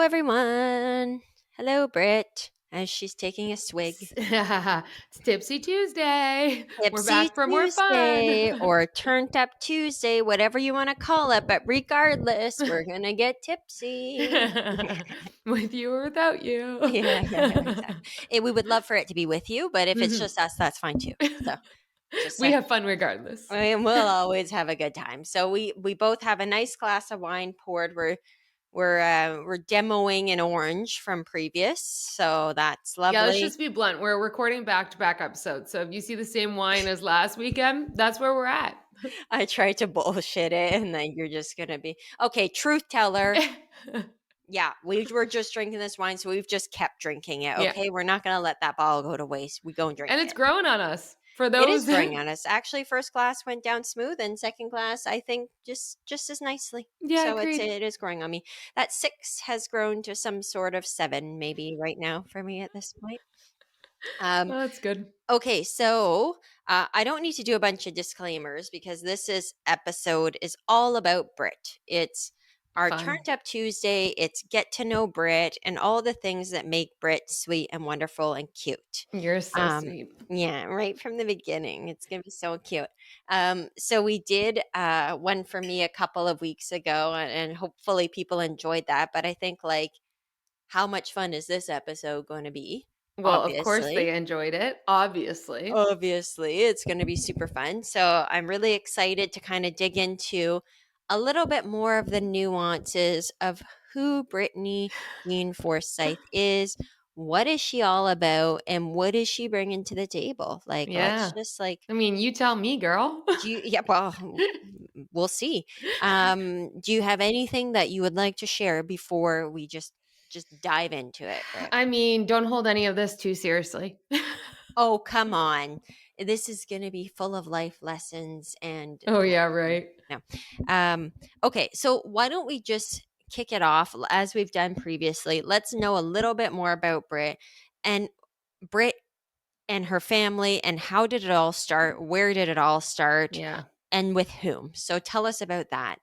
Everyone. Hello, Brit, as she's taking a swig. It's Tipsy Tuesday. We're Tipsy back for more Tuesday fun. or Turned Up Tuesday, whatever you want to call it. But regardless, we're going to get tipsy. With you or without you. Yeah, exactly. We would love for it to be with you, but if it's Mhm. just us, that's fine too. So just We saying. have fun regardless. I mean, we'll always have a good time. So we both have a nice glass of wine poured. We're demoing an orange from previous, so that's Yeah, let's lovely. just be blunt. We're recording back-to-back episodes. So if you see the same wine as last weekend, that's where we're at. I try to bullshit it, and then you're just gonna be okay. Truth teller. Yeah, we were just drinking this wine, so we've just kept drinking it. Yeah. Okay, we're not gonna let that bottle go to waste. We go and drink And it's it. growing on us. For It is those growing on us. Actually, first glass went down smooth, and second glass, I think, just as nicely. Yeah, So agreed. it is growing on me. That 6 has grown to some sort of 7, maybe right now for me at this point. Um, Oh, that's good. Okay, so I don't need to do a bunch of disclaimers because this episode is all about Brit. It's our Fun. Turned Up Tuesday. It's get to know Brit and all the things that make Brit sweet and wonderful and cute. You're so Um, sweet. yeah, right from the beginning, it's gonna be so cute. So we did one for me a couple of weeks ago, and hopefully people enjoyed that. But I think how much fun is this episode going to be? Well, of course Obviously. they enjoyed it, obviously. Obviously, it's going to be super fun. So I'm really excited to kind of dig into a little bit more of the nuances of who Brittany Jean Forsyth is. What is she all about, and what is she bringing to the table? Let's Yeah. just I mean, you tell me, girl. do you, yeah, well, we'll see. Do you have anything that you would like to share before we just dive into it, Britt? I mean, don't hold any of this too seriously. Oh, come on. This is going to be full of life lessons and Oh, yeah, right. no. Okay, so why don't we just kick it off as we've done previously? Let's know a little bit more about and Brit and her family and how did it all start? Where did it all start? Yeah. And with whom? So tell us about that.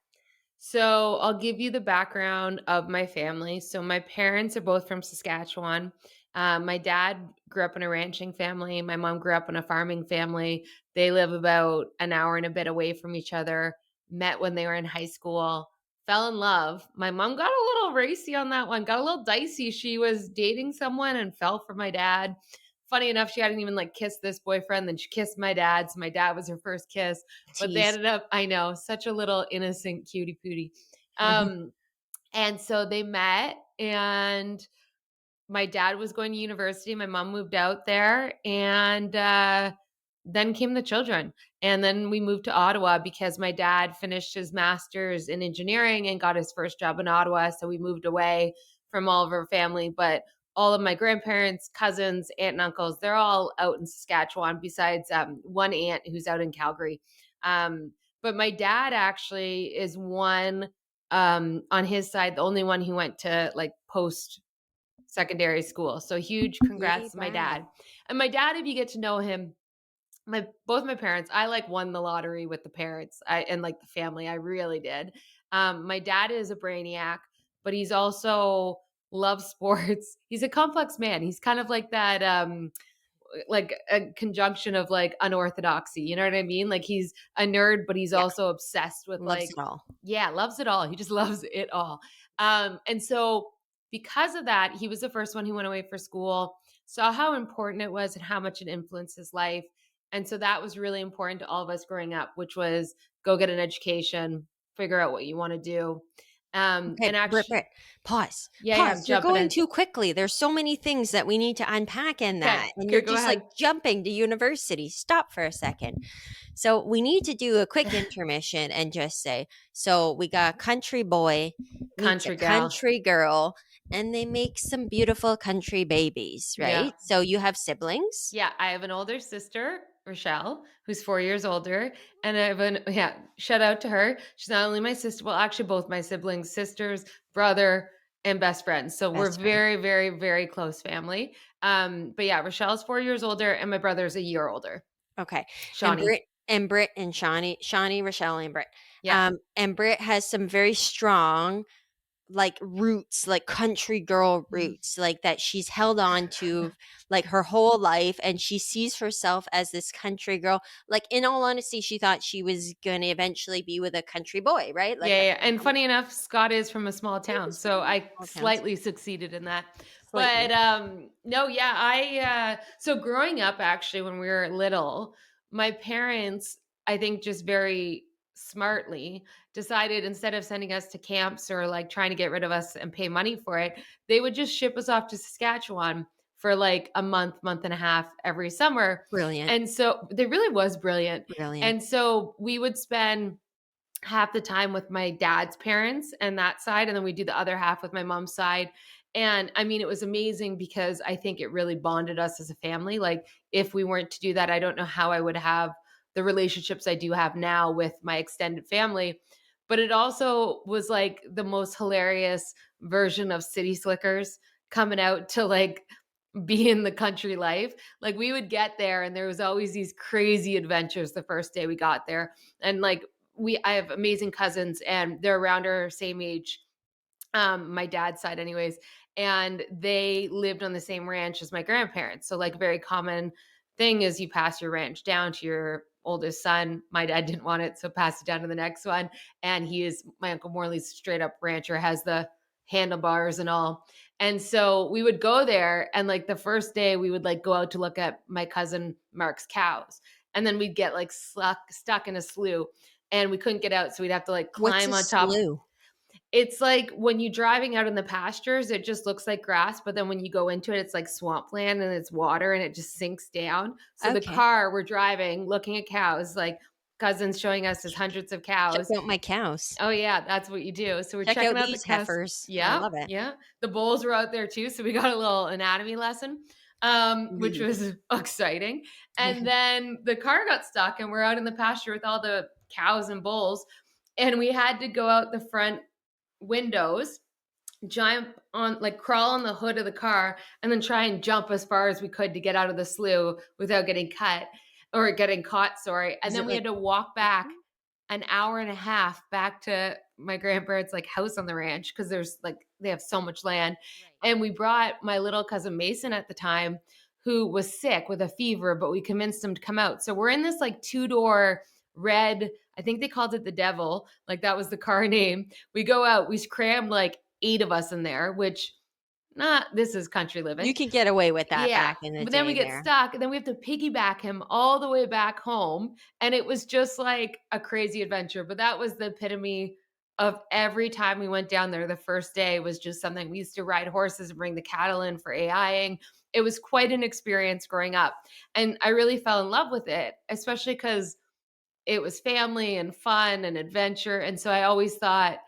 So I'll give you the background of my family. So my parents are both from Saskatchewan. My dad grew up in a ranching family. My mom grew up in a farming family. They live about an hour and a bit away from each other. Met when they were in high school. Fell in love. My mom got a little racy on that one. Got a little dicey. She was dating someone and fell for my dad. Funny enough, she hadn't even kissed this boyfriend. Then she kissed my dad. So my dad was her first kiss. But they Tease. ended up, I know, such a little innocent cutie pootie. Um, and so they met, and my dad was going to university. My mom moved out there, and then came the children. And then we moved to Ottawa because my dad finished his master's in engineering and got his first job in Ottawa. So we moved away from all of our family. But all of my grandparents, cousins, aunt and uncles, they're all out in Saskatchewan, besides one aunt who's out in Calgary. But my dad actually is one on his side, the only one who went to post secondary school. So huge Yay, congrats to my brag. dad. And my dad, if you get to know him, both my parents, I won the lottery with the parents. And the family, I really did. My dad is a brainiac, but he's also loves sports. He's a complex man. He's kind of like that a conjunction of unorthodoxy, you know what I mean? He's a nerd, but he's Yeah, also obsessed with loves it all. yeah, loves it all. He just loves it all. And so because of that, he was the first one who went away for school, saw how important it was and how much it influenced his life. And so that was really important to all of us growing up, which was go get an education, figure out what you want to do. Okay, And Brit, actually, pause, yeah, I'm pause. You're jumping going in. too quickly. There's so many things that we need to unpack in Okay, that, and you're good, go just like ahead. jumping to university. Stop for a second. So we need to do a quick intermission and just say, so we got a country boy meets a Country gal. country girl, and they make some beautiful country babies, Yeah. right? So you have siblings. Yeah, I have an older sister, Rochelle, who's 4 years older, and I have shout out to her. She's not only my sister, well, actually both my siblings, sisters, brother, and best friends. So we're Best friend. very, very, very close family. But yeah, Rochelle's 4 years older, and my brother's a year older, Okay. And Shawnee. Brit and Shawnee, Rochelle and Brit. Yeah. And Brit has some very strong like roots, like country girl Mhm. roots, like that she's held on to like her whole life, and she sees herself as this country girl. Like in all honesty, she thought she was going to eventually be with a country boy, right? Like Yeah, that's yeah, and funny enough, Scott is from a small he town, was from so a I small town, slightly succeeded in that. slightly. But, no, yeah, so growing up, actually, when we were little, my parents, I think just very smartly decided instead of sending us to camps or, like, trying to get rid of us and pay money for it, they would just ship us off to Saskatchewan for, like, a month, month and a half every summer, Brilliant, and so it really was brilliant, brilliant. and so we would spend half the time with my dad's parents and that side, and then we do the other half with my mom's side. And I mean, it was amazing because I think it really bonded us as a family. Like, if we weren't to do that, I don't know how I would have the relationships I do have now with my extended family. But it also was like the most hilarious version of city slickers coming out to like be in the country life. Like, we would get there and there was always these crazy adventures the first day we got there. And like, I have amazing cousins and they're around our same age, my dad's side anyways, and they lived on the same ranch as my grandparents. So like a very common thing is you pass your ranch down to your oldest son. My dad didn't want it, so passed it down to the next one. And he is my Uncle Morley's straight up rancher, has the handlebars and all. And so we would go there and like the first day we would like go out to look at my cousin Mark's cows. And then we'd get like stuck in a slough and we couldn't get out. So we'd have to like What's climb a on top. slew? It's like when you're driving out in the pastures, it just looks like grass, but then when you go into it, it's like swampland and it's water and it just sinks down. So the Okay, car we're driving, looking at cows, like cousins showing us his hundreds of check cows. out my cows. Oh yeah, that's what you do. So we're Check checking out out the these cows. heifers. I Yeah, love it. yeah. The bulls were out there too, so we got a little anatomy lesson, which was exciting. And then the car got stuck, and we're out in the pasture with all the cows and bulls, and we had to go out the front windows, jump on, like crawl on the hood of the car, and then try and jump as far as we could to get out of the slough without getting cut or getting caught. Sorry. And Is then it we like had to walk back an hour and a half back to my grandparents' like house on the ranch because there's like they have so much land. right? And we brought my little cousin Mason at the time, who was sick with a fever, but we convinced him to come out. So we're in this like two-door red, I think they called it the Devil, like that was the car name. We go out, we crammed like 8 of us in there, which not this is country You living. could get away with that Yeah, back in the but then we day get there. stuck, and then we have to piggyback him all the way back home, and it was just like a crazy adventure, but that was the epitome of every time we went down there. The first day was just something. We used to ride horses and bring the cattle in for AIing. It was quite an experience growing up, and I really fell in love with it, especially because it was family and fun and adventure, and so I always thought,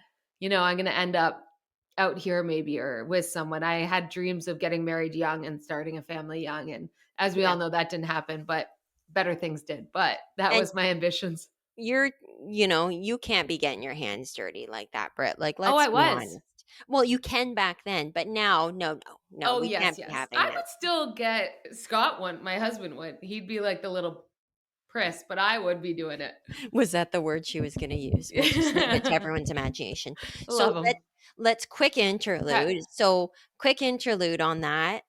I'm gonna end up out here maybe or with someone. I had dreams of getting married young and starting a family young, and as we Yeah, all know, that didn't happen, but better things did, but that and was my ambitions. you're you can't be getting your hands dirty like that, Britt. Like, Oh, let's I be was. honest. Well, you can back then, but now, no, no, no, Oh, we yes, can't be yes. having I that. would still get Scott one my husband would. He'd be like the little priss, but I would be doing it. Was that the word she was gonna use? We'll just leave it to everyone's imagination. So Love them. let's quick Okay. interlude. So quick interlude on that.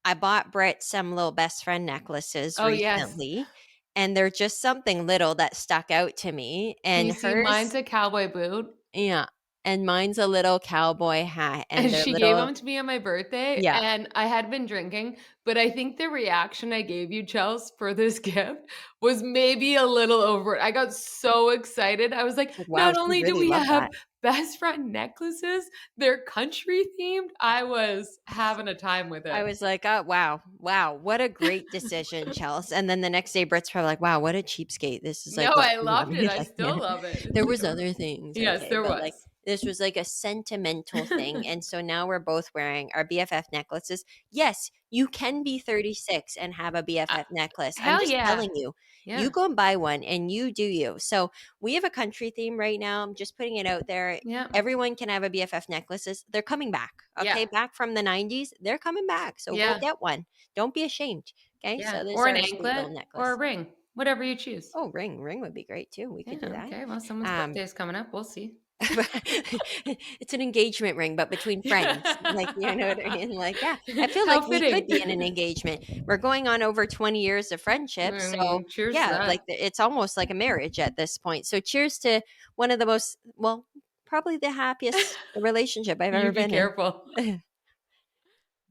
I bought Britt some little best friend necklaces Oh, yes. recently, and they're just something little that stuck out to me. Can you And see mine's hers, a cowboy boot? yeah, and mine's a little cowboy hat, and And they're she gave little, them to me on my birthday, yeah. and I had been drinking, but I think the reaction I gave you, Chels, for this gift was maybe a little over it. I got so excited. I was like, Like, wow, "Not she only do really we loved have that. best friend necklaces, they're country themed." I was having a time with I it. was like, "Oh, wow. Wow, what a great decision, Chels." And then the next day, Brett's probably like, "Wow, what a cheapskate. This is No, like what I we loved it. wanted." I Like, yeah, still love it. there It's was so other things, yes, okay, there but, like, was. this was, like, a sentimental thing, and so now we're both wearing our BFF necklaces. Yes, you can be 36 and have a Uh, BFF necklace. I'm hell just yeah. telling you, you Yeah. go and buy one, and you do you. So, we have a country theme right now. I'm just putting it out there. Yeah. Everyone can have a BFF necklaces. They're coming back, Yeah. okay? Back from the 90s, they're coming back, so go Yeah. get one. Don't be ashamed. Okay, Yeah. so this is Or an our sweet anklet little or a necklace. ring, whatever you choose. Oh, ring would be great too. We could do Yeah, that. okay, well, someone's Um, birthday is coming up, we'll see. It's an engagement ring, but between friends, like, you know what I mean? Like, yeah, I feel How like we could fitting. be in an engagement. We're going on over 20 years of friendship, I so, mean, cheers to yeah, that. like, it's almost like a marriage at this point. So cheers to one of the most well, probably the happiest relationship I've You ever be been in. careful.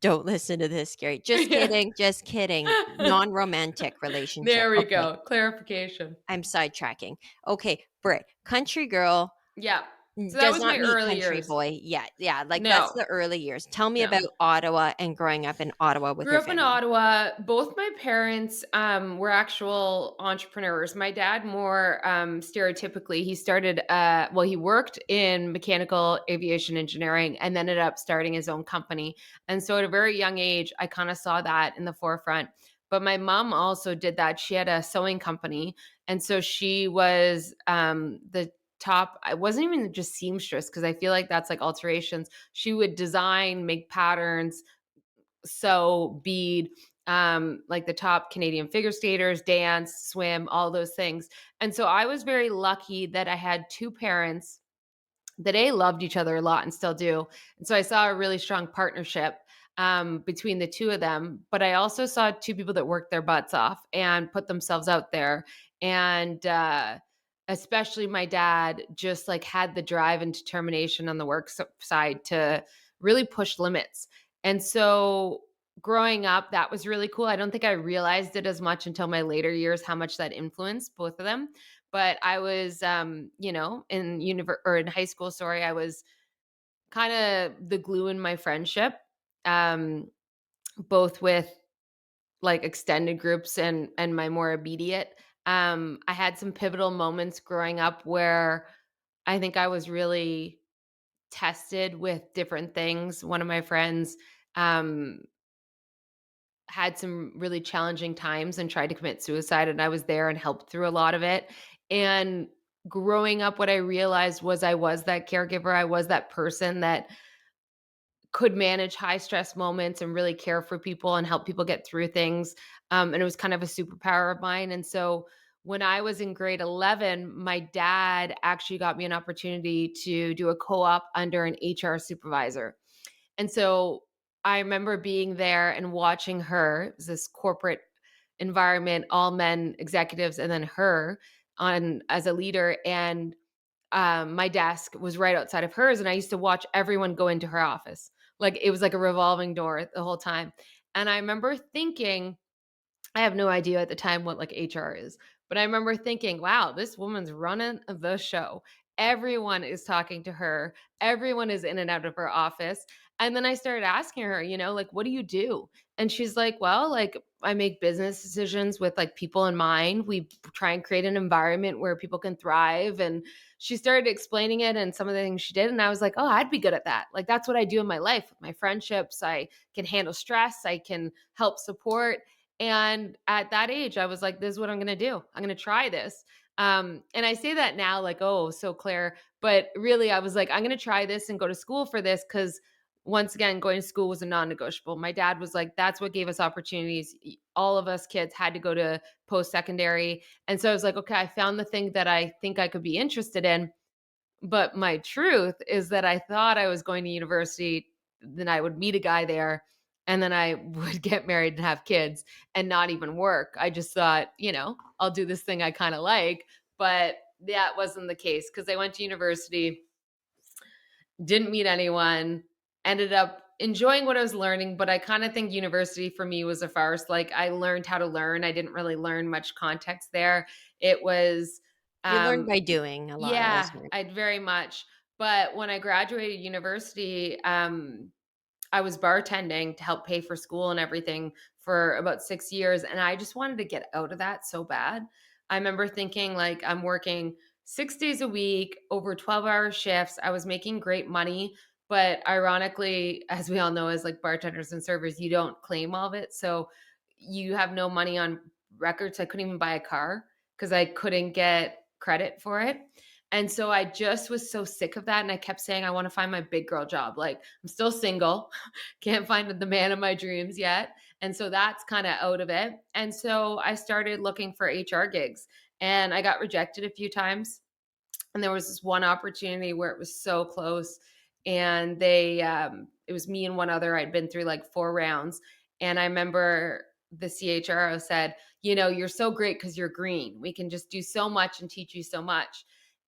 Don't listen to this, Gary. Just kidding, just kidding. Non-romantic relationship. There we Okay, go. Clarification. I'm sidetracking. Okay, Brit, country girl Yeah. So that does was not my meet early country years. boy yet. Yeah, like, that's No, the early years. Tell me about no. Ottawa and growing up in Ottawa with Grew your up in family. Ottawa. Both my parents were actual entrepreneurs. My dad, more stereotypically, he started, well, he worked in mechanical aviation engineering and then ended up starting his own company. And so at a very young age, I kind of saw that in the forefront. But my mom also did that. She had a sewing company. And so she was the top, I wasn't even just seamstress because I feel like that's like alterations. She would design, make patterns, sew, bead, like the top Canadian figure skaters, dance, swim, all those things. And so I was very lucky that I had two parents that loved each other a lot and still do. And so I saw a really strong partnership between the two of them. But I also saw two people that worked their butts off and put themselves out there. And especially my dad just like had the drive and determination on the work side to really push limits. And so growing up, that was really cool. I don't think I realized it as much until my later years, how much that influenced both of them. But I was, in or in high school, sorry, I was kind of the glue in my friendship, um, both with like extended groups and my more immediate. I had some pivotal moments growing up where I think I was really tested with different things. One of my friends um, had some really challenging times and tried to commit suicide, and I was there and helped through a lot of it. And growing up, what I realized was I was that caregiver. I was that person that could manage high stress moments and really care for people and help people get through things. And it was kind of a superpower of mine. And so when I was in grade 11, my dad actually got me an opportunity to do a co op under an HR supervisor. And so I remember being there and watching her. It was this corporate environment, all men executives, and then her on as a leader. And my desk was right outside of hers, and I used to watch everyone go into her office. Like it was like a revolving door the whole time. And I remember thinking, I have no idea at the time what like HR is, but I remember thinking, wow, this woman's running the show. Everyone is talking to her. Everyone is in and out of her office. And then I started asking her, like, what do you do? And she's like, well, like, I make business decisions with like people in mind. We try and create an environment where people can thrive. And she started explaining it and some of the things she did. And I was like, oh, I'd be good at that. Like, that's what I do in my life with my friendships. I can handle stress, I can help support. And at that age, I was like, this is what I'm going to do. I'm going to try this. And I say that now, like, oh, so Claire. But really, I was like, I'm going to try this and go to school for this because, once again, going to school was a non negotiable. My dad was like, that's what gave us opportunities. All of us kids had to go to post secondary. And so I was like, okay, I found the thing that I think I could be interested in. But my truth is that I thought I was going to university, then I would meet a guy there, and then I would get married and have kids and not even work. I just thought, I'll do this thing I kind of like. But that wasn't the case because I went to university, didn't meet anyone, ended up enjoying what I was learning. But I kind of think university for me was a farce. Like I learned how to learn. I didn't really learn much context there. It was, You learn um, by doing a lot of those yeah, things. I'd very much. But when I graduated university, I was bartending to help pay for school and everything for about 6 years, and I just wanted to get out of that so bad. I remember thinking, like, I'm working 6 days a week, over 12-hour shifts. I was making great money, but ironically, as we all know, as, like, bartenders and servers, you don't claim all of it, so you have no money on records. I couldn't even buy a car because I couldn't get credit for it. And so I just was so sick of that, and I kept saying, "I wanna find my big girl job." Like, I'm still single, can't find the man of my dreams yet, and so that's kinda out of it, and so I started looking for HR gigs, and I got rejected a few times, And there was this one opportunity where it was so close, and they it was me and one other. I'd been through like 4 rounds, and I remember the CHRO said, you're so great because you're green. We can just do so much and teach you so much.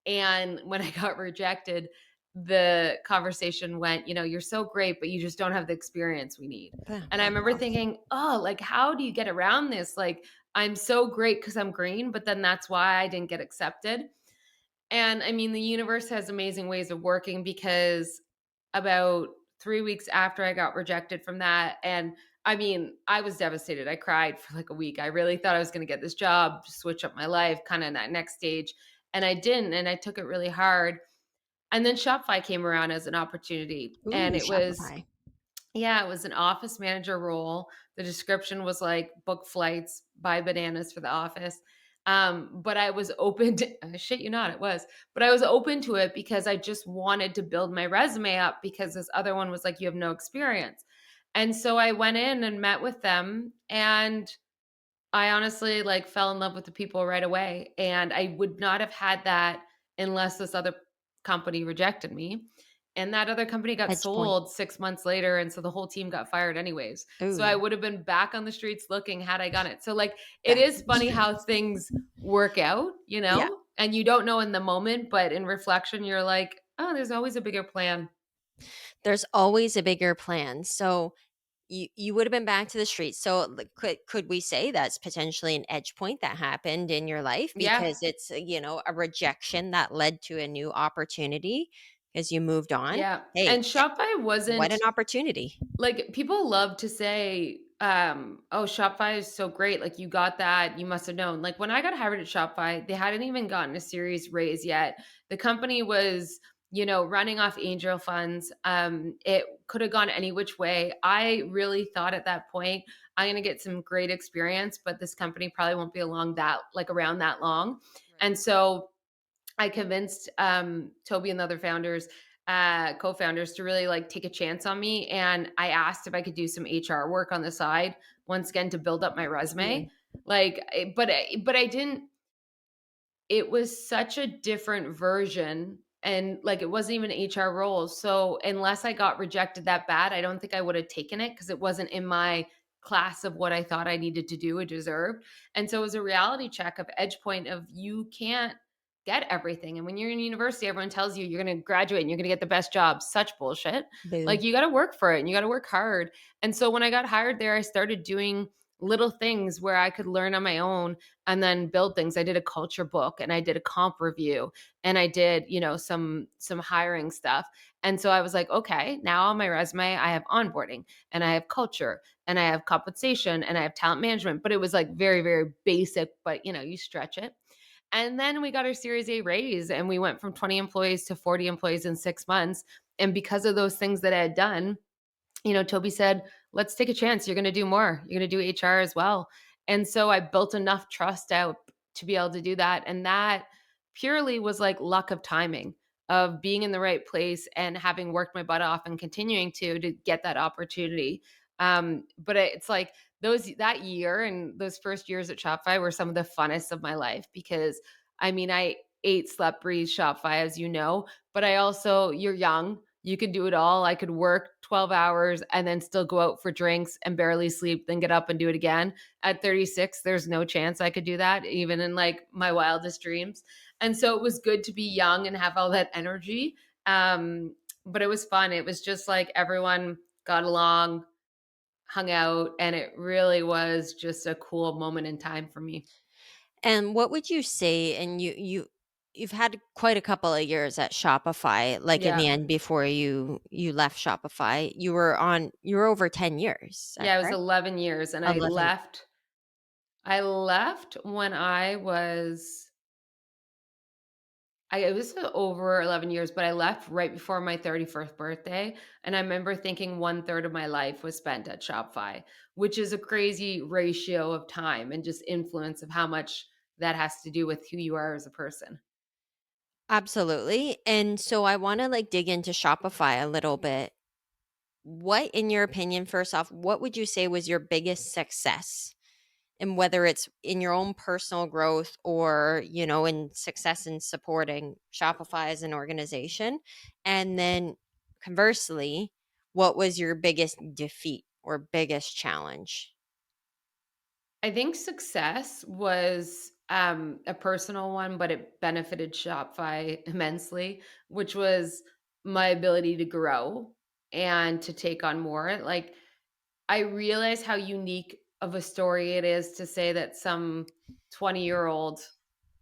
And when I got rejected, the conversation went, you're so great, but you just don't have the experience we need. And I remember Wow. thinking, oh, like, how do you get around this? Like, I'm so great because I'm green, but then that's why I didn't get accepted. And I mean, the universe has amazing ways of working, because about 3 weeks after I got rejected from that, and I mean, I was devastated. I cried for like a week. I really thought I was going to get this job, switch up my life, kind of that next stage. And I didn't. And I took it really hard. And then Shopify came around as an opportunity. And Ooh, it was, Shopify. yeah, it was an office manager role. The description was like book flights, buy bananas for the office. But I was open to shit you not, it was. But I was open to it because I just wanted to build my resume up, because this other one was like, you have no experience. And so I went in and met with them, and I honestly, like, fell in love with the people right away, and I would not have had that unless this other company rejected me, and that other company got Edge point. sold 6 months later, and so the whole team got fired anyways. So I Ooh, would have been back on the streets looking had I done it. So, like, it back is in the funny how streets. things work out, Yeah. and you don't know in the moment, but in reflection, you're like, "Oh, there's always a bigger plan." There's always a bigger plan. So you would have been back to the streets. So like, could we say that's potentially an edge point that happened in your life Yeah, because it's a rejection that led to a new opportunity because you moved on? yeah, Hey, and Shopify what an wasn't. opportunity. Like, people love to say, "Oh, Shopify is so great, like, you got that, you must have known." Like, when I got hired at Shopify, they hadn't even gotten a series raise yet. The company was, running off angel funds. It could have gone any which way. I really thought at that point, "I'm gonna get some great experience, but this company probably won't be along that like, around that long." Right. And so I convinced Toby and the other founders, co-founders, to really like take a chance on me. And I asked if I could do some HR work on the side, once again, to build up my resume. Absolutely. But I didn't. It was such a different version, and like, it wasn't even HR role. So unless I got rejected that bad, I don't think I would have taken it, because it wasn't in my class of what I thought I needed to do or deserved. And so it was a reality check of edge point of, you can't get everything. And when you're in university, everyone tells you you're going to graduate and you're going to get the best job. Such bullshit. Boo. Like, you got to work for it and you got to work hard. And so when I got hired there, I started doing little things where I could learn on my own and then build things. I did a culture book, and I did a comp review, and I did, some hiring stuff. And so I was like, okay, now on my resume, I have onboarding, and I have culture, and I have compensation, and I have talent management. But it was like very, very basic, but you stretch it. And then we got our Series A raise, and we went from 20 employees to 40 employees in 6 months. And because of those things that I had done, Toby said, let's take a chance. You're going to do more. You're going to do HR as well. And so I built enough trust out to be able to do that. And that purely was like luck of timing, of being in the right place and having worked my butt off and continuing to get that opportunity. But it's like that year and those first years at Shopify were some of the funnest of my life, because I mean, I ate, slept, breathed Shopify, as you know, but I also, you're young, you could do it all. I could work 12 hours and then still go out for drinks and barely sleep, then get up and do it again. At 36, there's no chance I could do that, even in like my wildest dreams. And so it was good to be young and have all that energy. But it was fun. It was just like everyone got along, hung out, and it really was just a cool moment in time for me. And what would you say, and you've had quite a couple of years at Shopify, like in Yeah. the end before you left Shopify, you were over 10 years, is that Yeah, it was correct? 11 years, and 11. I left when I was it was over 11 years, but I left right before my 31st birthday. And I remember thinking one third of my life was spent at Shopify, which is a crazy ratio of time and just influence of how much that has to do with who you are as a person. Absolutely. And so I want to like dig into Shopify a little bit. What, in your opinion, first off, what would you say was your biggest success and whether it's in your own personal growth or, in success in supporting Shopify as an organization? And then conversely, what was your biggest defeat or biggest challenge? I think success was a personal one, but it benefited Shopify immensely, which was my ability to grow and to take on more. Like, I realize how unique of a story it is to say that some 20-year-old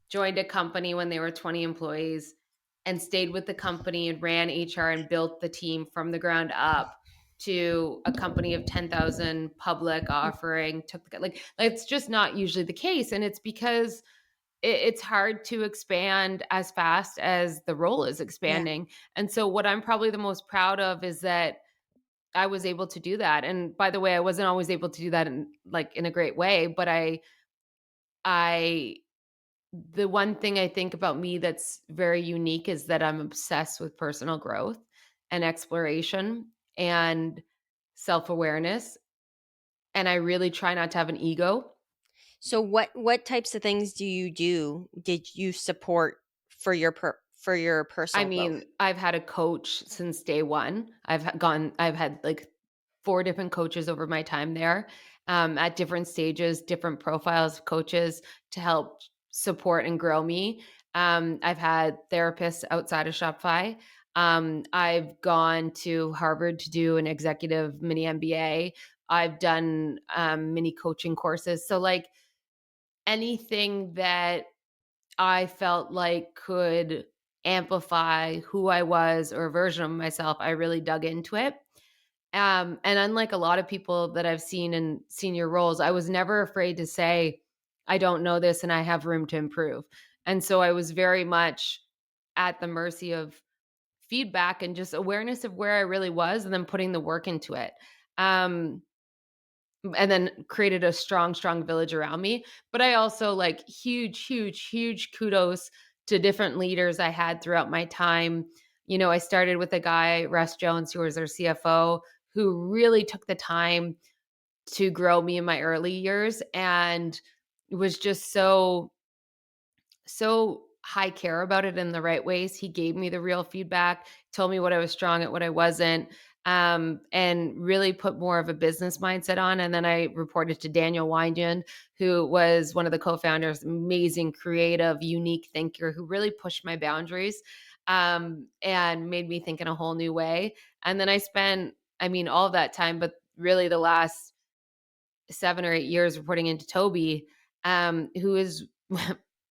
joined a company when they were 20 employees and stayed with the company and ran HR and built the team from the ground up to a company of 10,000 public offering took the like it's just not usually the case, and it's because it's hard to expand as fast as the role is Yeah. expanding. And so what I'm probably the most proud of is that I was able to do that. And by the way, I wasn't always able to do that in a great way, but I the one thing I think about me that's very unique is that I'm obsessed with personal growth and exploration and self-awareness, and I really try not to have an ego. So what types of things did you support for your I personal growth? mean, I've had a coach since day 1. I've had, like, 4 different coaches over my time there, at different stages, different profiles of coaches to help support and grow me. I've had therapists outside of Shopify. I've gone to Harvard to do an executive mini MBA. I've done, mini coaching courses. So, like, anything that I felt like could amplify who I was or a version of myself, I really dug into it. And unlike a lot of people that I've seen in senior roles, I was never afraid to say, I don't know this and I have room to improve. And so I was very much at the mercy of feedback and just awareness of where I really was and then putting the work into it. Um, and then created a strong village around me. But I also like huge kudos to different leaders I had throughout my time. I started with a guy, Russ Jones, who was our CFO, who really took the time to grow me in my early years and was just so high care about it in the right ways. He gave me the real feedback, told me what I was strong at, what I wasn't, and really put more of a business mindset on. And then I reported to Daniel Weinand, who was one of the co-founders, amazing, creative, unique thinker who really pushed my boundaries, and made me think in a whole new way. And then I spent, I mean, all of that time, but really the last 7 or 8 years reporting into Toby, who is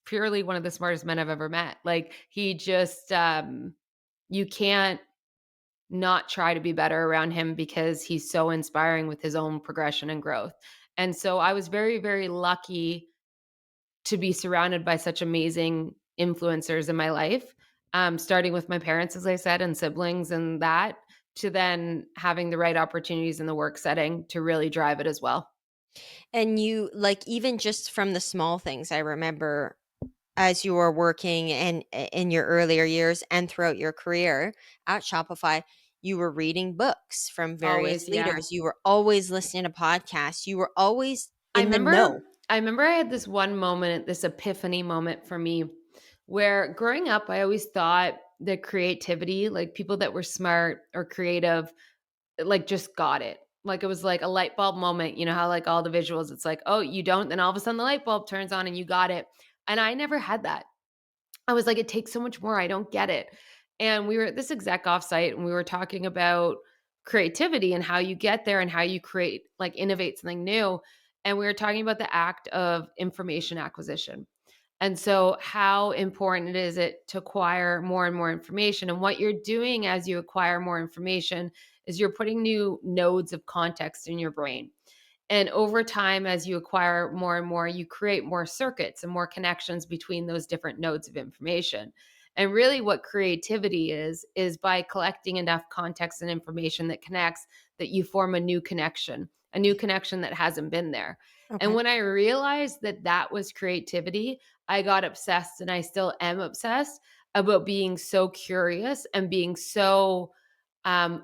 purely one of the smartest men I've ever met. Like he just, you can't not try to be better around him because he's so inspiring with his own progression and growth. And so I was very lucky to be surrounded by such amazing influencers in my life, starting with my parents, as I said, and siblings and that, to then having the right opportunities in the work setting to really drive it as well. And you like even just from the small things, I remember as you were working and in your earlier years and throughout your career at Shopify, you were reading books from various Always, yeah. leaders. You were always listening to podcasts. You were always I in the remember know. I remember I had this one moment, this epiphany moment for me, where growing up, I always thought that creativity, like people that were smart or creative, like just got it. Like it was like a light bulb moment. You know how like all the visuals, it's like, oh, you don't, then all of a sudden the light bulb turns on and you got it. And I never had that. I was like, it takes so much more. I don't get it. And we were at this exec offsite and we were talking about creativity and how you get there and how you create, like innovate something new. And we were talking about the act of information acquisition. And so how important is it to acquire more and more information? And what you're doing as you acquire more information is you're putting new nodes of context in your brain. And over time, as you acquire more and more, you create more circuits and more connections between those different nodes of information. And really, what creativity is by collecting enough context and information that connects, that you form a new connection that hasn't been there. And Okay. when I realized that that was creativity, I got obsessed and I still am obsessed about being so curious and being so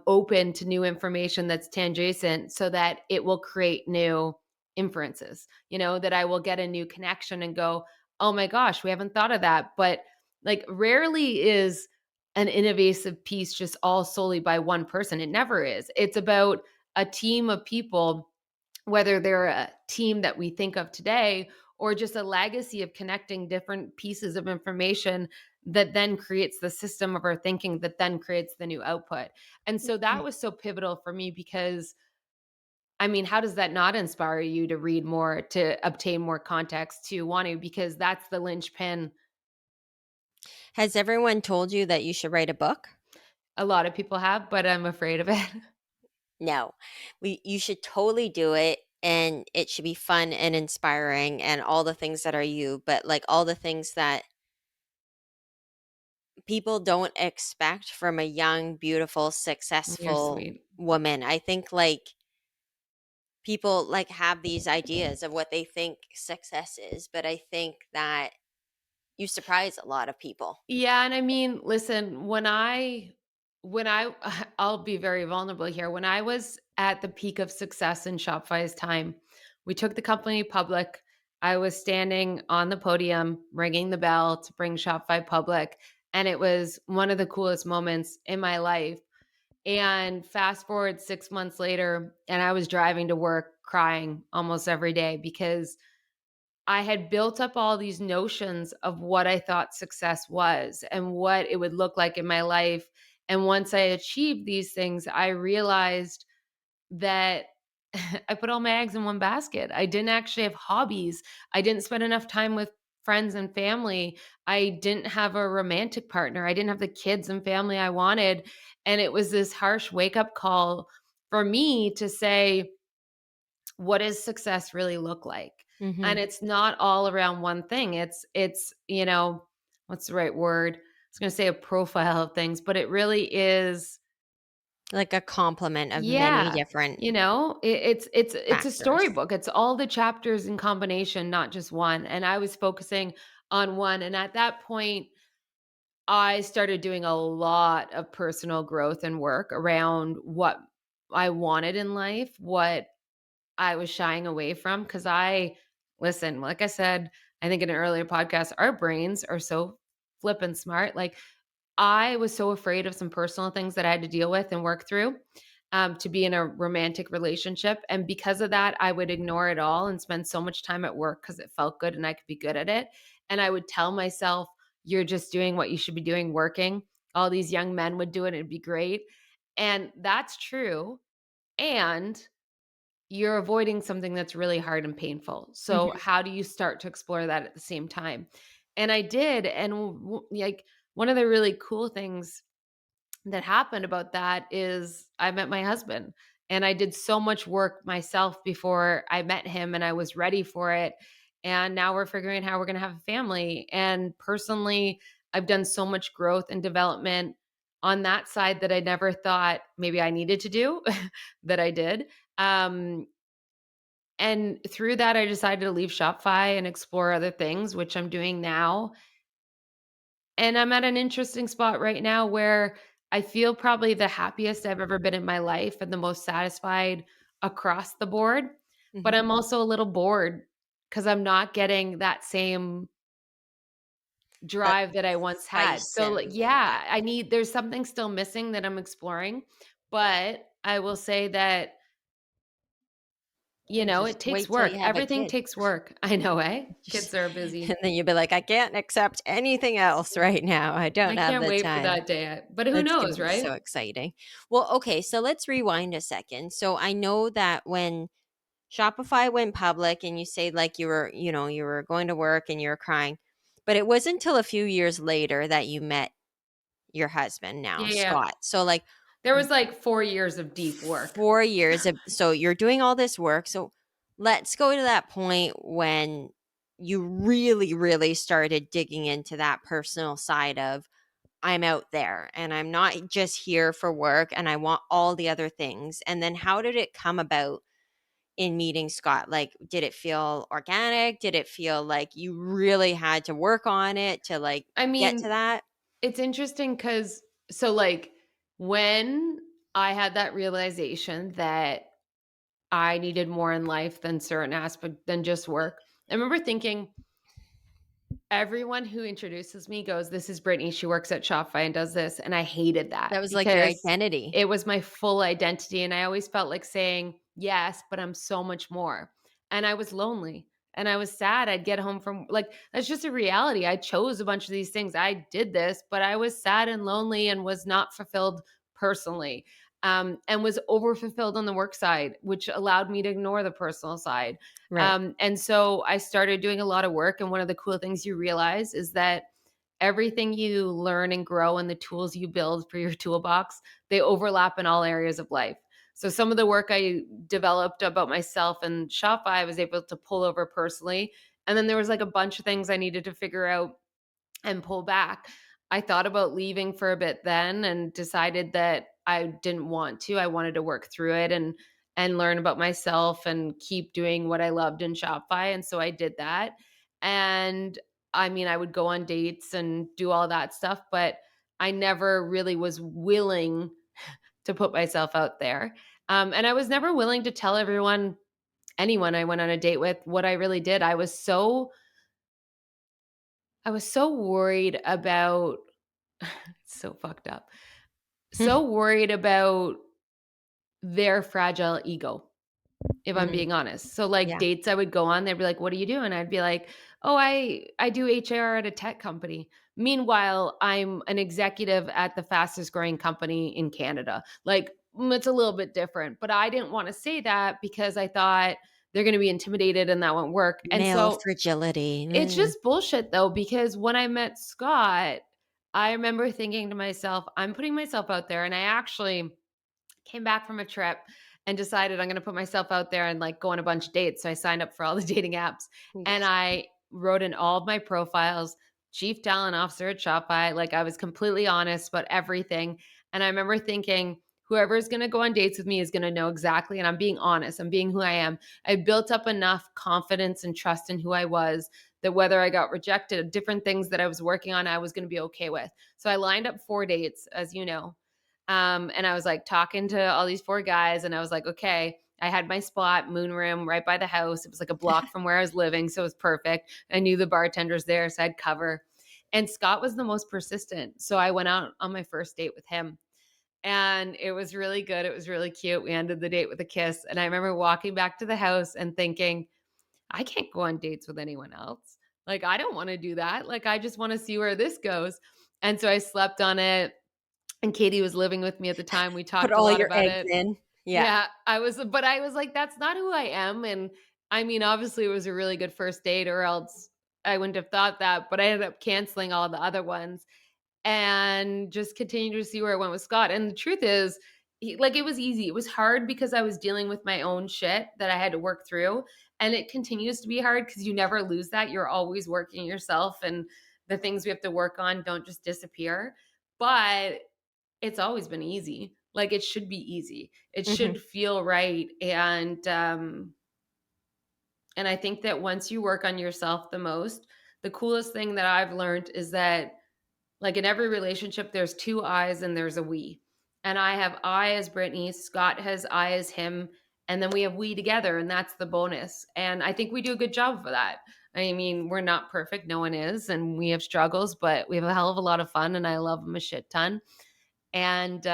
open to new information that's tangent so that it will create new inferences, that I will get a new connection and go, "Oh my gosh, we haven't thought of that." But like rarely is an innovative piece just all solely by one person. It never is. It's about a team of people, whether they're a team that we think of today or just a legacy of connecting different pieces of information that then creates the system of our thinking that then creates the new output. And so that Mhm. was so pivotal for me because I mean, how does that not inspire you to read more, to obtain more context, to want to? Because that's the linchpin. Has everyone told you that you should write a book? A lot of people have, but I'm afraid of it. No. You should totally do it, and it should be fun and inspiring and all the things that are you, but, like, all the things that people don't expect from a young, beautiful, You're successful sweet. woman. I think, like, people, like, have these ideas of what they think success is, but I think that you surprise a lot of people. Yeah, and I mean, listen, when I I'll be very vulnerable here. When I was at the peak of success in Shopify's time, we took the company public. I was standing on the podium ringing the bell to bring Shopify public, and it was one of the coolest moments in my life. And fast forward 6 months later, and I was driving to work crying almost every day because I had built up all these notions of what I thought success was and what it would look like in my life. And once I achieved these things, I realized that I put all my eggs in one basket. I didn't actually have hobbies. I didn't spend enough time with friends and family. I didn't have a romantic partner. I didn't have the kids and family I wanted. And it was this harsh wake up call for me to say, what does success really look like? And Mhm. it's not all around one thing. It's what's the right word? I was going to say a profile of things, but it really is. Like a complement of many Yeah, different it's a factors. storybook. It's all the chapters in combination, not just one. And I was focusing on one. And at that point, I started doing a lot of personal growth and work around what I wanted in life, what I was shying away from because listen, like I said, I think in an earlier podcast, our brains are so flippin' smart. Like I was so afraid of some personal things that I had to deal with and work through to be in a romantic relationship. And because of that, I would ignore it all and spend so much time at work because it felt good and I could be good at it. And I would tell myself, you're just doing what you should be doing, working. All these young men would do it, it'd be great. And that's true. And you're avoiding something that's really hard and painful. So Mhm. how do you start to explore that at the same time? And I did, and like one of the really cool things that happened about that is I met my husband and I did so much work myself before I met him and I was ready for it. And now we're figuring out how we're going to have a family. And personally, I've done so much growth and development on that side that I never thought maybe I needed to do that I did. Um, and through that, I decided to leave Shopify and explore other things, which I'm doing now. And I'm at an interesting spot right now where I feel probably the happiest I've ever been in my life and the most satisfied across the board. But Mhm. I'm also a little bored because I'm not getting that same That drive that I once had. spice So, like, and yeah. yeah, there's something still missing that I'm exploring. But I will say that, it Just takes wait till work. you have a Everything kid. takes work. I know, eh? Just Kids are busy. and then you'll be like, "I can't accept anything else right now. I don't I have can't the wait for time." that day, but who That's gonna knows, be so right? exciting. Well, okay, so let's rewind a second. So I know that when Shopify went public and you say like you were going to work and you were crying, but it wasn't until a few years later that you met your husband now, Yeah, yeah. Scott. So like There was, like, 4 years of deep work. 4 years of so you're doing all this work. So let's go to that point when you really, really started digging into that personal side of I'm out there and I'm not just here for work and I want all the other things. And then how did it come about in meeting Scott? Like, did it feel organic? Did it feel like you really had to work on it to like I get to mean, that? it's interesting because so, like, when I had that realization that I needed more in life than certain aspect than just work. I remember thinking everyone who introduces me goes, "This is Brittany. She works at Shopify and does this." And I hated that That was like your because identity. it was my full identity. And I always felt like saying, "Yes, but I'm so much more." And I was lonely and I was sad. I'd get home from like, that's just a reality. I chose a bunch of these things. I did this, but I was sad and lonely and was not fulfilled personally. And was overfulfilled on the work side, which allowed me to ignore the personal side. Right. And so I started doing a lot of work. And one of the cool things you realize is that everything you learn and grow and the tools you build for your toolbox, they overlap in all areas of life. So some of the work I developed about myself and Shopify, I was able to pull over personally. And then there was like a bunch of things I needed to figure out and pull back. I thought about leaving for a bit then and decided that I didn't want to. I wanted to work through it and learn about myself and keep doing what I loved in Shopify. And so I did that. And I mean, I would go on dates and do all that stuff, but I never really was willing to put myself out there. And I was never willing to tell anyone I went on a date with, what I really did. I was so worried about it's so fucked up. So worried about their fragile ego, if I'm Mm, being honest. So like yeah. dates I would go on, they'd be like, "What are you doing?" I'd be like, "Oh, I do HR at a tech company." Meanwhile, I'm an executive at the fastest growing company in Canada. Like it's a little bit different, but I didn't want to say that because I thought they're going to be intimidated and that won't work. And Male so fragility. it's just bullshit though, because when I met Scott, I remember thinking to myself, I'm putting myself out there. And I actually came back from a trip and decided I'm going to put myself out there and like go on a bunch of dates. So I signed up for all the dating apps and Yes. I wrote in all of my profiles, chief talent officer at Shopify. Like I was completely honest about everything. And I remember thinking, whoever is going to go on dates with me is going to know exactly. And I'm being honest. I'm being who I am. I built up enough confidence and trust in who I was that whether I got rejected, different things that I was working on, I was going to be okay with. So I lined up 4 dates, as you know, and I was like talking to all these 4 guys, and I was like, okay, I had my spot, moon room, right by the house. It was like a block from where I was living, so it was perfect. I knew the bartenders there, so I'd cover. And Scott was the most persistent, so I went out on my first date with him, and it was really good. It was really cute. We ended the date with a kiss, and I remember walking back to the house and thinking, I can't go on dates with anyone else. Like, I don't want to do that. Like, I just want to see where this goes. And so I slept on it and Katie was living with me at the time. We Put talked a all lot your about eggs it. in. Yeah. Yeah, I was like, that's not who I am. And I mean, obviously, it was a really good first date, or else I wouldn't have thought that. But I ended up canceling all the other ones and just continued to see where it went with Scott. And the truth is, like, it was easy. It was hard because I was dealing with my own shit that I had to work through. And it continues to be hard because you never lose that. You're always working yourself, and the things we have to work on don't just disappear. But it's always been easy. Like, it should be easy. It Mhm. should feel right, and I think that once you work on yourself the most, the coolest thing that I've learned is that, like, in every relationship, there's 2 "I's" and there's a "we." And I have I as Brittany, Scott has I as him, and then we have we together, and that's the bonus. And I think we do a good job of that. I mean, we're not perfect, no one is, and we have struggles, but we have a hell of a lot of fun, and I love him a shit ton. And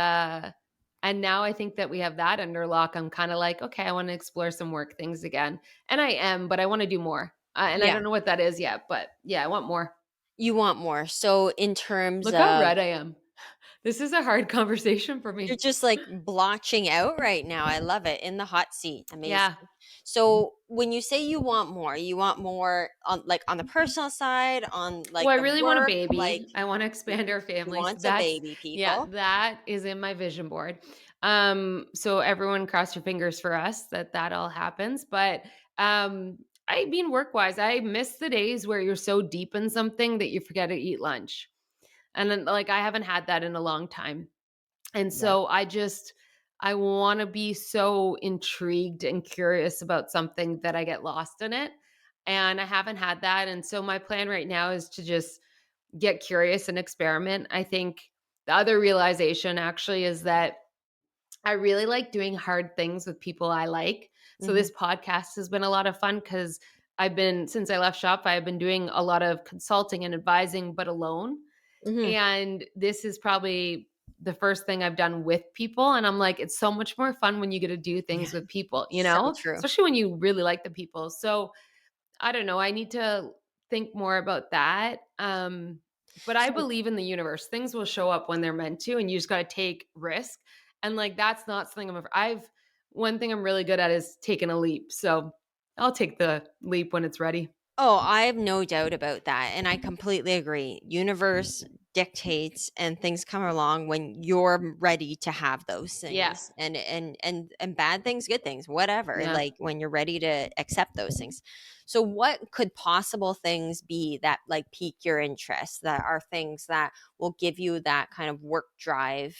now I think that we have that under lock. I'm kind of like, okay, I want to explore some work things again. And I am, but I want to do more. And I Yeah. don't know what that is yet, but yeah, I want more. You want more. So in terms Look how of red I am. This is a hard conversation for you're me. just like blotching out right now. I love it. In the hot seat. Amazing. Yeah. So when you want more on like on the personal side, on like Well, I the really want a work, like baby. I want to expand our he families. wants a That's baby, yeah, people. that is in my vision board. So everyone cross your fingers for us that that all happens. But um, I mean, work wise, I miss the days where you're so deep in something that you forget to eat lunch. And then, like, I haven't had that in a long time. And Yeah. so I want to be so intrigued and curious about something that I get lost in it. And I haven't had that. And so my plan right now is to just get curious and experiment. I think the other realization actually is that I really like doing hard things with people I like. So Mhm. this podcast has been a lot of fun because I've been since I left Shopify, I've been doing a lot of consulting and advising, but alone. Mhm. And this is probably the first thing I've done with people. And I'm like, it's so much more fun when you get to do Yeah. things with people, So true. especially when you really like the people. So I don't know. I need to think more about that. But I So believe in the universe. Things will show up when they're meant to, and you just got to take risk. And like that's not something I've one thing I'm really good at is taking a leap. So I'll take the leap when it's ready. Oh, I have no doubt about that, and I completely agree. Universe dictates and things come along when you're ready to have those Yeah. things. And bad things, good things, whatever. Yeah. Like when you're ready to accept those things. So what could possible things be that like pique your interest, that are things that will give you that kind of work drive,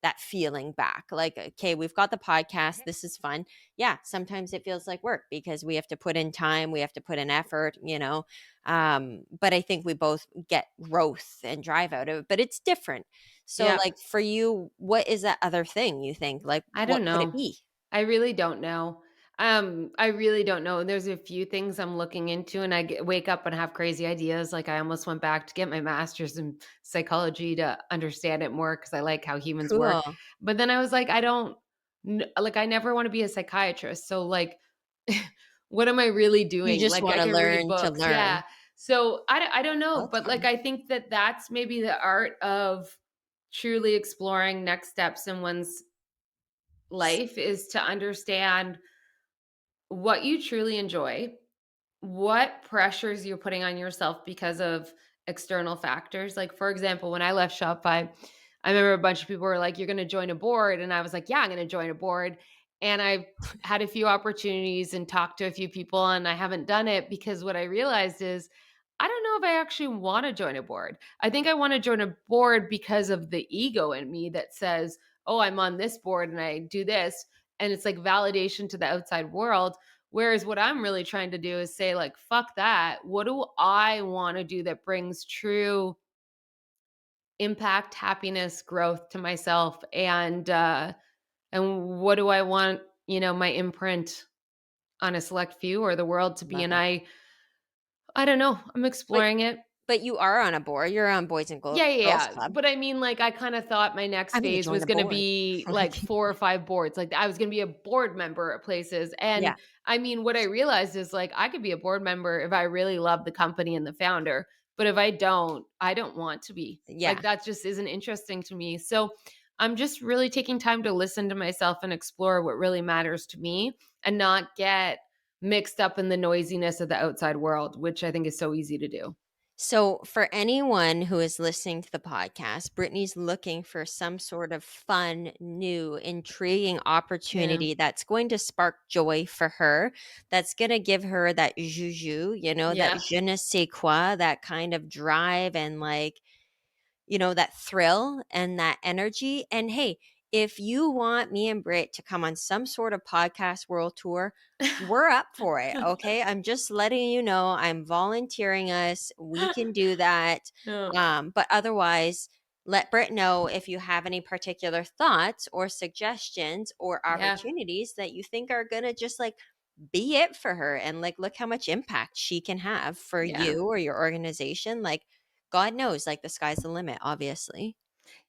that feeling back? Like, okay, we've got the podcast, this is fun. Yeah, sometimes it feels like work because we have to put in time, we have to put in effort, but I think we both get growth and drive out of it, but it's different. So Yeah. like for you, what is that other thing you think? Like I what don't could it know. be? I really don't know. I really don't know. There's a few things I'm looking into, and wake up and have crazy ideas. Like I almost went back to get my master's in psychology to understand it more because I like how humans work. Cool. But then I was like, like I never want to be a psychiatrist. So like, what am I really You doing? just Like I want to can read learn to books, yeah. learn. So I don't know, That's but like fun. I think that that's maybe the art of truly exploring next steps in one's life is to understand what you truly enjoy, what pressures you're putting on yourself because of external factors. Like, for example, when I left Shopify, I remember a bunch of people were like, "You're going to join a board." And I was like, "Yeah, I'm going to join a board." And I've had a few opportunities and talked to a few people, and I haven't done it because what I realized is I don't know if I actually want to join a board. I think I want to join a board because of the ego in me that says, "Oh, I'm on this board and I do this." And it's like validation to the outside world. Whereas what I'm really trying to do is say, like, fuck that. What do I want to do that brings true impact, happiness, growth to myself? And what do I want, my imprint on a select few or the world to be? Love And it. I don't know. I'm But exploring it. but you are on a board. You're on Boys and Yeah, yeah, Girls yeah. Club. But I mean, like, I kind of thought my next I'm going to phase join was the going to board. be Like like 4 or 5 boards. Like, I was going to be a board member at places. yeah. And I mean, what I realized is like, I could be a board member if I really love the company and the founder. But if I don't want to be. Like, Yeah. that just isn't interesting to me. So I'm just really taking time to listen to myself and explore what really matters to me and not get mixed up in the noisiness of the outside world, which I think is so easy to do. So, for anyone who is listening to the podcast, Brittany's looking for some sort of fun, new, intriguing Yeah. opportunity that's going to spark joy for her, that's going to give her that juju, that Yeah. je ne sais quoi, that kind of drive and like that thrill and that energy. And hey, if you want me and Britt to come on some sort of podcast world tour, we're up for it. Okay. I'm just letting you know I'm volunteering us. We can do that. Yeah. But otherwise, let Britt know if you have any particular thoughts or suggestions or Yeah. opportunities that you think are going to just like be it for her and like look how much impact she can have for Yeah. you or your organization. Like God knows, like the sky's the limit, obviously.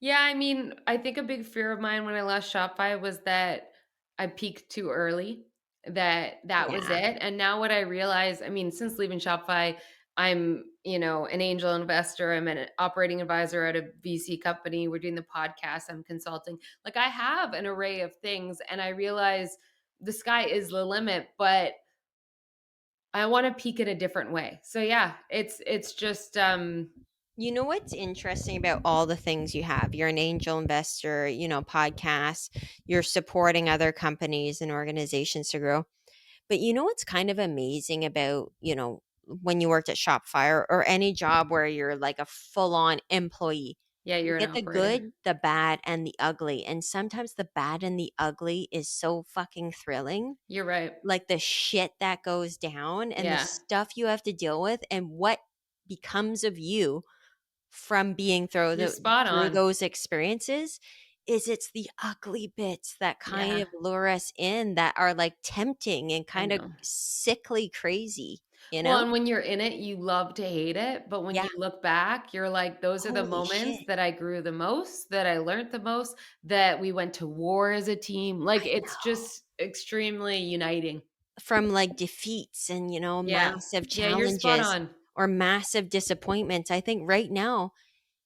Yeah, I mean, I think a big fear of mine when I left Shopify was that I peaked too early, that was Yeah. it. And now what I realize, I mean, since leaving Shopify, I'm, an angel investor. I'm an operating advisor at a VC company. We're doing the podcast. I'm consulting. Like I have an array of things and I realize the sky is the limit, but I want to peak in a different way. So yeah, it's just You know what's interesting about all the things you have? You're an angel investor, podcasts, you're supporting other companies and organizations to grow. But you know what's kind of amazing about, when you worked at Shopify or any job where you're like a full on employee? yeah, You you're an get the operator. good, the bad, and the ugly. And sometimes the bad and the ugly is so fucking thrilling, You're right. like the shit that goes down and the Yeah. stuff you have to deal with and what becomes of you from being You're spot through on. those experiences is it's the ugly bits that kind Yeah, of lure us in, that are, like, tempting and I kinda know. sickly crazy, you Well, know? and when you're in it, you love to hate it, but when Yeah. you look back, you're like, "Those are the Holy moments shit. that I grew the most, that I learned the most, that we went to war as a team." Like, I it's know. just extremely uniting. From, like, defeats and, Yeah. massive Yeah, you're spot challenges on. or massive disappointments. I think right now,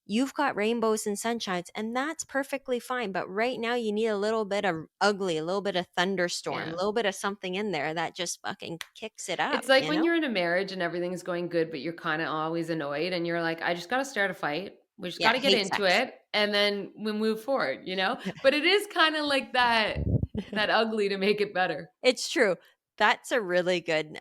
you've got rainbows and sunshines, and that's perfectly fine, but right now you need a little bit of ugly, a little bit of thunderstorm, a Yeah. little bit of something in there that just fucking kicks it up, It's like you when know? you're in a marriage and everything's going good, but you're kinda always annoyed and you're like, "I just gotta start a fight. We just Yeah, gotta get hate into sex. it, and then we move forward," you know? But it is kinda like that ugly to make it better. It's true. That's a really good,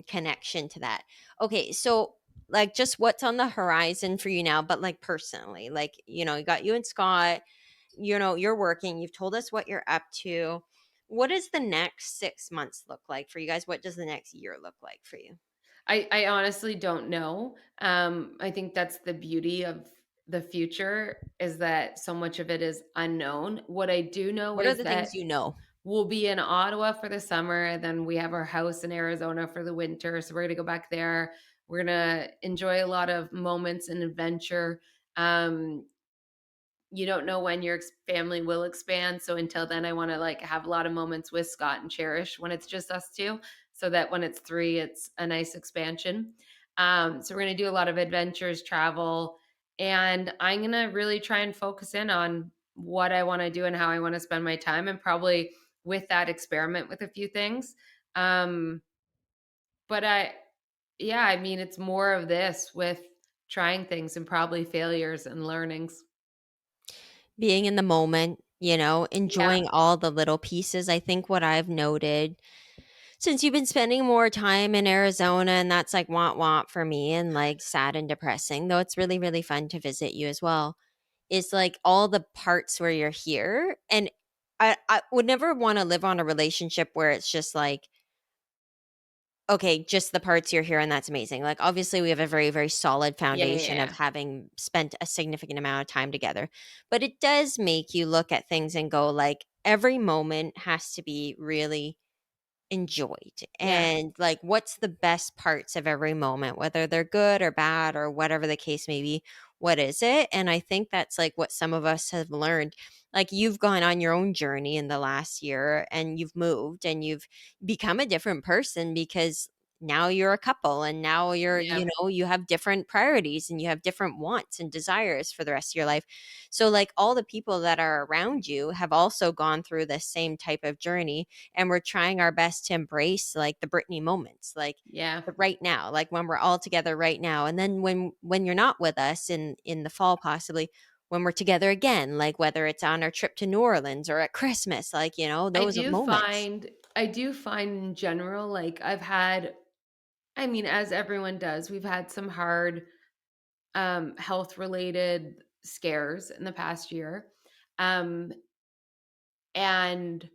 connection to that. Okay, so, like, just what's on the horizon for you now, but, like, personally? Like, you got you and Scott, you're working, you've told us what you're up to. What does the next 6 months look like for you guys? What does the next year look like for you? I honestly don't know. I think that's the beauty of the future is that so much of it is unknown. What I do know What are is the things that you know? we'll be in Ottawa for the summer, then we have our house in Arizona for the winter, so we're gonna go back there. We're gonna enjoy a lot of moments and adventure. Um, you don't know when your family will expand, so until then I want to like have a lot of moments with Scott and cherish when it's just us two, so that when it's three it's a nice expansion. So we're going to do a lot of adventures, travel, and I'm going to really try and focus in on what I want to do and how I want to spend my time, and probably with that experiment with a few things. um but I Yeah, I mean, it's more of this with trying things and probably failures and learnings. Being in the moment, Yeah. enjoying all the little pieces. I think what I've noted, since you've been spending more time in Arizona, and that's like want for me and like sad and depressing, though it's really, really fun to visit you as well, is like all the parts where you're here. And I would never want to live on a relationship where it's just like, okay, just the parts you're here and that's amazing. Like, obviously, we have a very, very solid Yeah, yeah, foundation of yeah. having spent a significant amount of time together. But it does make you look at things and go, like, every moment has to be really enjoyed. Yeah, And, like, what's the best parts of every moment, whether they're good or bad or whatever the case may be? What is it? And I think that's like what some of us have learned. Like, you've gone on your own journey in the last year and you've moved and you've become a different person because now you're a couple and now yeah, you have different priorities and you have different wants and desires for the rest of your life. So, like, all the people that are around you have also gone through this same type of journey, and we're trying our best to embrace like the Brittany moments, like yeah, the right now, like when we're all together right now. And then when you're not with us in the fall, possibly when we're together again, like whether it's on our trip to New Orleans or at Christmas, like, I those do moments. find I do find in general, like, I've had, I mean, as everyone does, we've had some hard, health related scares in the past year. Um, and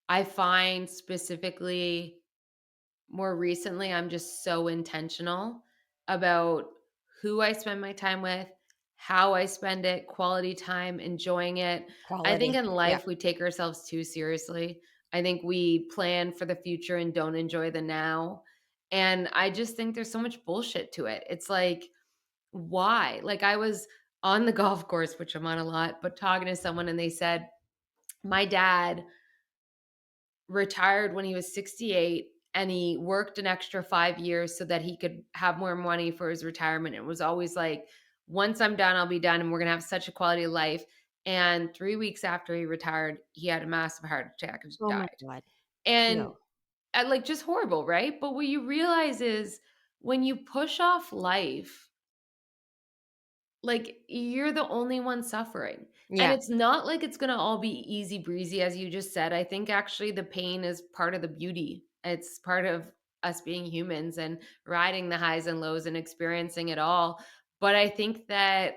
I find specifically more recently, I'm just so intentional about who I spend my time with, how I spend it, quality time, enjoying it. I think Quality. in Yeah. life, we take ourselves too seriously. I think we plan for the future and don't enjoy the now. And I just think there's so much bullshit to it. It's like, why? Like, I was on the golf course, which I'm on a lot, but talking to someone and they said, my dad retired when he was 68 and he worked an extra 5 years so that he could have more money for his retirement. It was always like, once I'm done, I'll be done and we're going to have such a quality of life. And 3 weeks after he retired, he had a massive heart attack and just Oh my died. God. And No. like, just horrible, right? But what you realize is when you push off life, like, you're the only one suffering, and Yeah. it's not like it's gonna all be easy breezy, as you just said. I think actually the pain is part of the beauty. It's part of us being humans and riding the highs and lows and experiencing it all. But I think that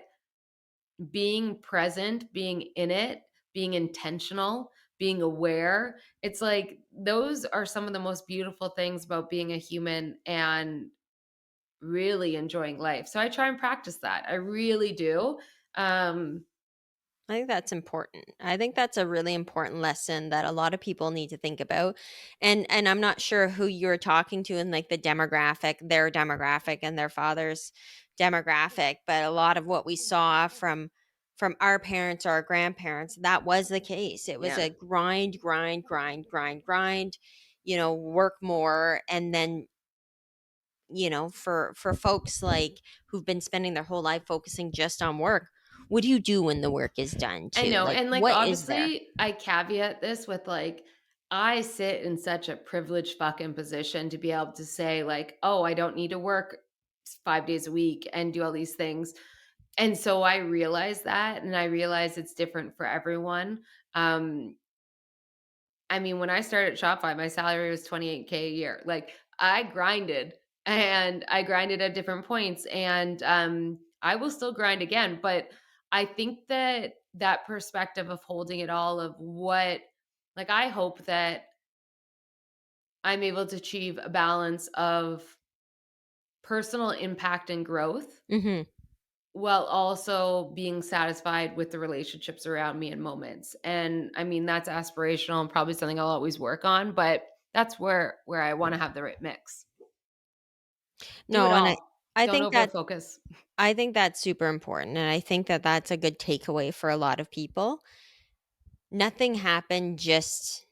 being present, being in it, being intentional, being aware, it's like those are some of the most beautiful things about being a human and really enjoying life. So I try and practice that. I really do. Um, I think that's important. I think that's a really important lesson that a lot of people need to think about. And I'm not sure who you're talking to in like the demographic, their demographic and their father's demographic, but a lot of what we saw from our parents or our grandparents, that was the case. It was Yeah. a grind, grind, grind, grind, grind, work more, and then for folks like who've been spending their whole life focusing just on work, what do you do when the work is done I too? know, Like, and, like, what is there? obviously, I caveat this with, like, I sit in such a privileged fucking position to be able to say, like, "Oh, I don't need to work 5 days a week and do all these things." And so I realize that, and I realize it's different for everyone. Um, I mean, when I started at Shopify, my salary was 28K a year. Like, I grinded, and I grinded at different points, and, I will still grind again, but I think that that perspective of holding it all of what, like, I hope that I'm able to achieve a balance of personal impact and growth Mhm. while also being satisfied with the relationships around me in moments. And I mean, that's aspirational and probably something I'll always work on, but that's where I want to have the right mix. Do it No, and I all. I Don't think over that focus. I think that's super important, and I think that that's a good takeaway for a lot of people. Nothing happened just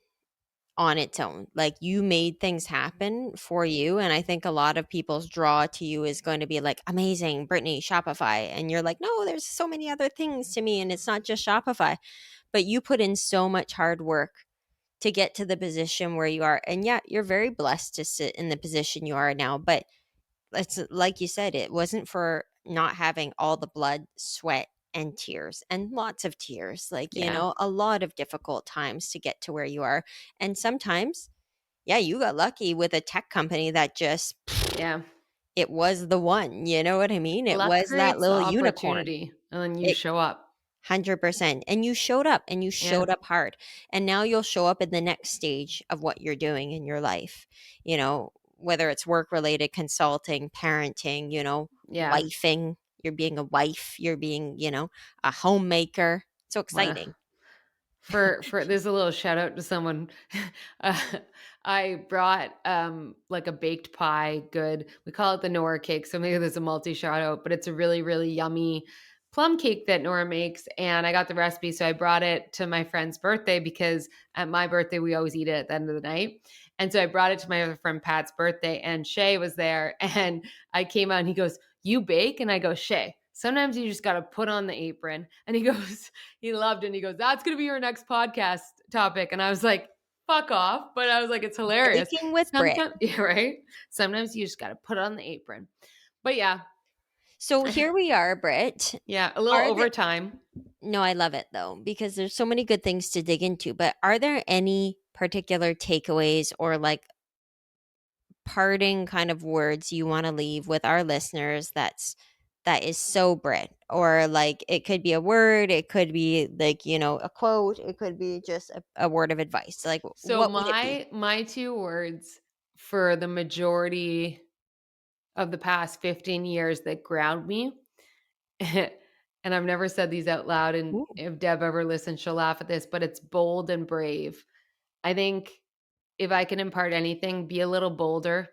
on its own. Like, you made things happen for you, and I think a lot of people's draw to you is going to be like, "Amazing, Brittany, Shopify." And you're like, "No, there's so many other things to me, and it's not just Shopify." But you put in so much hard work to get to the position where you are. And yeah, you're very blessed to sit in the position you are now, but it's like you said, it wasn't for not having all the blood, sweat, and tears, and lots of tears, like, Yeah. a lot of difficult times to get to where you are. And sometimes, yeah, you got lucky with a tech company that just, Yeah. it was the one, you know what I mean? It Luck was that creates the little unicorn. opportunity and then you It show up. 100%. And you showed up, and you Yeah. showed up hard. And now you'll show up in the next stage of what you're doing in your life, whether it's work related, consulting, parenting, Yeah. wifing. You're being a wife, you're being, a homemaker. So Wow. exciting. For there's a little shout out to someone. uh, I brought like a baked pie, good, we call it the Nora cake, so maybe there's a multi shout out, but it's a really really yummy plum cake that Nora makes, and I got the recipe, so I brought it to my friend's birthday because at my birthday we always eat it at the end of the night. And so I brought it to my other friend Pat's birthday, and Shay was there, and I came out and he goes, "You bake?" And I go, "Shay, sometimes you just got to put on the apron." And he goes, he loved it. And he goes, "That's going to be your next podcast topic." And I was like, "Fuck off." But I was like, "It's hilarious." Baking with Brit. Sometimes, yeah, right? Sometimes you just got to put on the apron. But yeah, So here we are, Brit. yeah, a little Are there overtime. No, I love it though, because there's so many good things to dig into, but are there any particular takeaways or like parting kind of words you want to leave with our listeners that is so Brit? Or like, it could be a word, it could be like, a quote, it could be just a word of advice. Like, So what would it be? my two words for the majority of the past 15 years that ground me, and I've never said these out loud, and Ooh. if Deb ever listens, she'll laugh at this, but it's bold and brave. I think if I can impart anything, be a little bolder,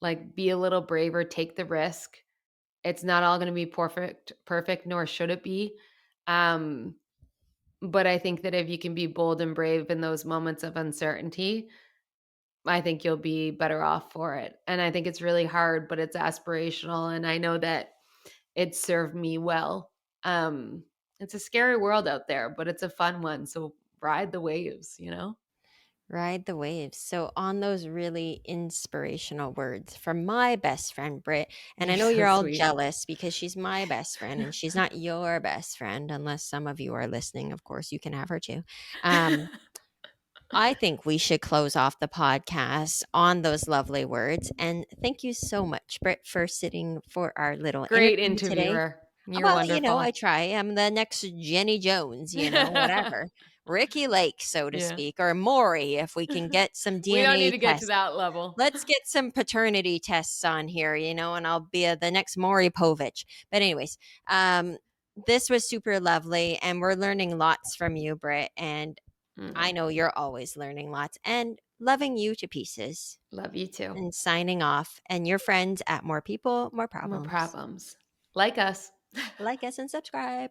like be a little braver, take the risk. It's not all going to be perfect, nor should it be. Um, but I think that if you can be bold and brave in those moments of uncertainty, I think you'll be better off for it. And I think it's really hard, but it's aspirational. And I know that it served me well. Um, it's a scary world out there, but it's a fun one. So ride the waves, you know? Ride the waves. So, on those really inspirational words from my best friend, Britt, and I You're know so you're all sweet. jealous because she's my best friend and she's not your best friend, unless some of you are listening. Of course, you can have her too. Um, I think we should close off the podcast on those lovely words. And thank you so much, Britt, for sitting for our little Great interview today. interviewer. You're Well, I wonderful. try. I'm the next Jenny Jones, whatever. Ricky Lake, so to Yeah. speak, or Maury, if we can get some We don't need DNA to get to tests. that level. Let's get some paternity tests on here, and I'll be the next Maury Povich. But anyways, um, this was super lovely, and we're learning lots from you, Britt. And I Mm, know you're always learning lots and loving you to pieces. love you too. And signing off, and your friends at More People, More More Problems. problems. Like us. Like us and subscribe.